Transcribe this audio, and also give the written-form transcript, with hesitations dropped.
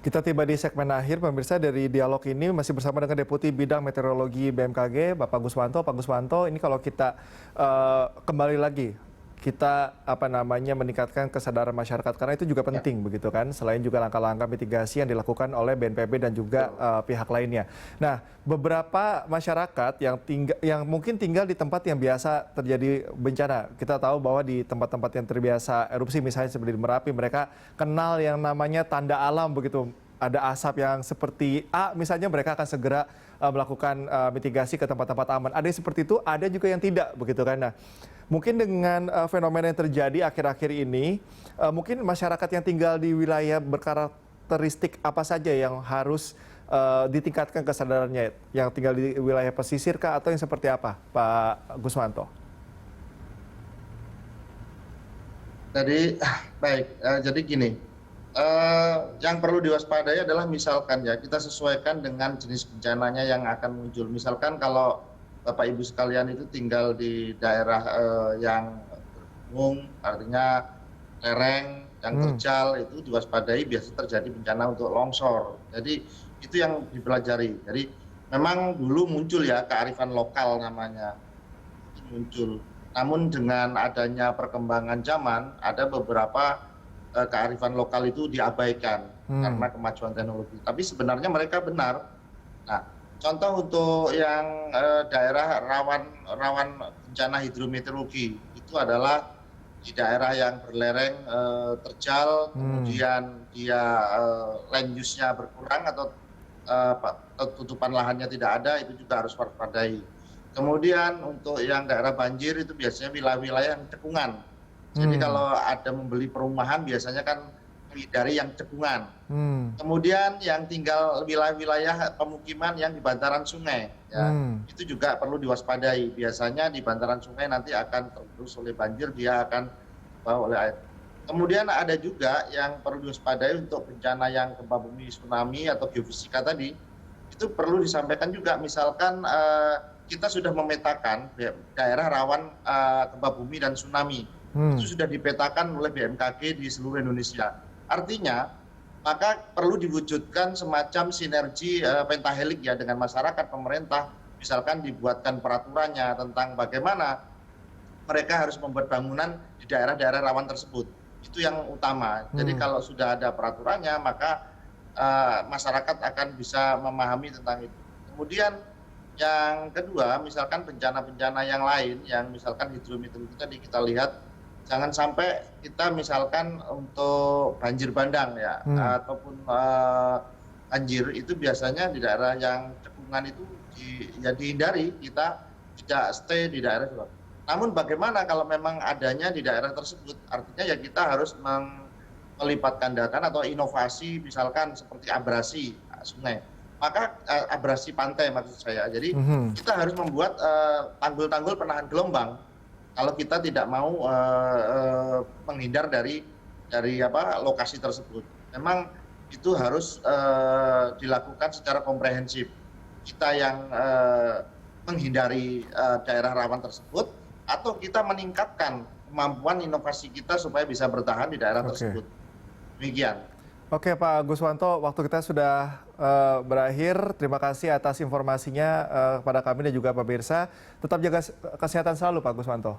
Kita tiba di segmen akhir, pemirsa. Dari dialog ini masih bersama dengan Deputi Bidang Meteorologi BMKG, Bapak Guswanto. Pak Guswanto, ini kalau kita kembali lagi, kita meningkatkan kesadaran masyarakat karena itu juga penting begitu kan, selain juga langkah-langkah mitigasi yang dilakukan oleh BNPB dan juga pihak lainnya. Nah, beberapa masyarakat yang mungkin tinggal di tempat yang biasa terjadi bencana, kita tahu bahwa di tempat-tempat yang terbiasa erupsi misalnya seperti di Merapi, mereka kenal yang namanya tanda alam begitu. Ada asap yang seperti A, misalnya mereka akan segera melakukan mitigasi ke tempat-tempat aman. Ada yang seperti itu, ada juga yang tidak begitu kan. Nah, mungkin dengan fenomena yang terjadi akhir-akhir ini, mungkin masyarakat yang tinggal di wilayah berkarakteristik apa saja yang harus ditingkatkan kesadarannya, yang tinggal di wilayah pesisir kah atau yang seperti apa, Pak Guswanto? Jadi gini, yang perlu diwaspadai adalah misalkan ya kita sesuaikan dengan jenis bencananya yang akan muncul. Misalkan kalau Bapak Ibu sekalian itu tinggal di daerah yang bergunung, artinya lereng, yang terjal, itu diwaspadai biasa terjadi bencana untuk longsor. Jadi itu yang dipelajari. Jadi memang dulu muncul ya kearifan lokal namanya, itu muncul. Namun dengan adanya perkembangan zaman, ada beberapa kearifan lokal itu diabaikan karena kemajuan teknologi. Tapi sebenarnya mereka benar. Nah, contoh untuk yang daerah rawan bencana hidrometeorologi itu adalah di daerah yang berlereng terjal, kemudian dia land use-nya berkurang atau tutupan lahannya tidak ada, itu juga harus waspadai. Kemudian untuk yang daerah banjir itu biasanya wilayah-wilayah yang cekungan. Jadi kalau ada membeli perumahan biasanya kan menghindari yang cekungan. Kemudian yang tinggal wilayah-wilayah pemukiman yang di bantaran sungai, ya, itu juga perlu diwaspadai. Biasanya di bantaran sungai nanti akan tergerus oleh banjir, dia akan dibawa oleh air. Kemudian ada juga yang perlu diwaspadai untuk bencana yang gempa bumi, tsunami atau geofisika tadi, itu perlu disampaikan juga. Misalkan kita sudah memetakan daerah rawan gempa bumi dan tsunami. Itu sudah dipetakan oleh BMKG di seluruh Indonesia. Artinya, maka perlu diwujudkan semacam sinergi pentahelik ya dengan masyarakat, pemerintah. Misalkan dibuatkan peraturannya tentang bagaimana mereka harus membuat bangunan di daerah-daerah rawan tersebut. Itu yang utama. Jadi kalau sudah ada peraturannya, maka masyarakat akan bisa memahami tentang itu. Kemudian yang kedua, misalkan bencana-bencana yang lain, yang misalkan hidrometeorologi tadi kita lihat, jangan sampai kita misalkan untuk banjir bandang ya, ataupun banjir itu biasanya di daerah yang cekungan itu dihindari, kita tidak stay di daerah itu. Namun bagaimana kalau memang adanya di daerah tersebut, artinya ya kita harus melipat gandakan atau inovasi, misalkan seperti abrasi sungai, maka abrasi pantai maksud saya. Jadi kita harus membuat tanggul-tanggul penahan gelombang. Kalau kita tidak mau menghindar dari lokasi tersebut, memang itu harus dilakukan secara komprehensif. Kita yang menghindari daerah rawan tersebut, atau kita meningkatkan kemampuan inovasi kita supaya bisa bertahan di daerah tersebut. Demikian. Oke Pak Guswanto, waktu kita sudah berakhir. Terima kasih atas informasinya kepada kami dan juga pemirsa. Tetap jaga kesehatan selalu Pak Guswanto.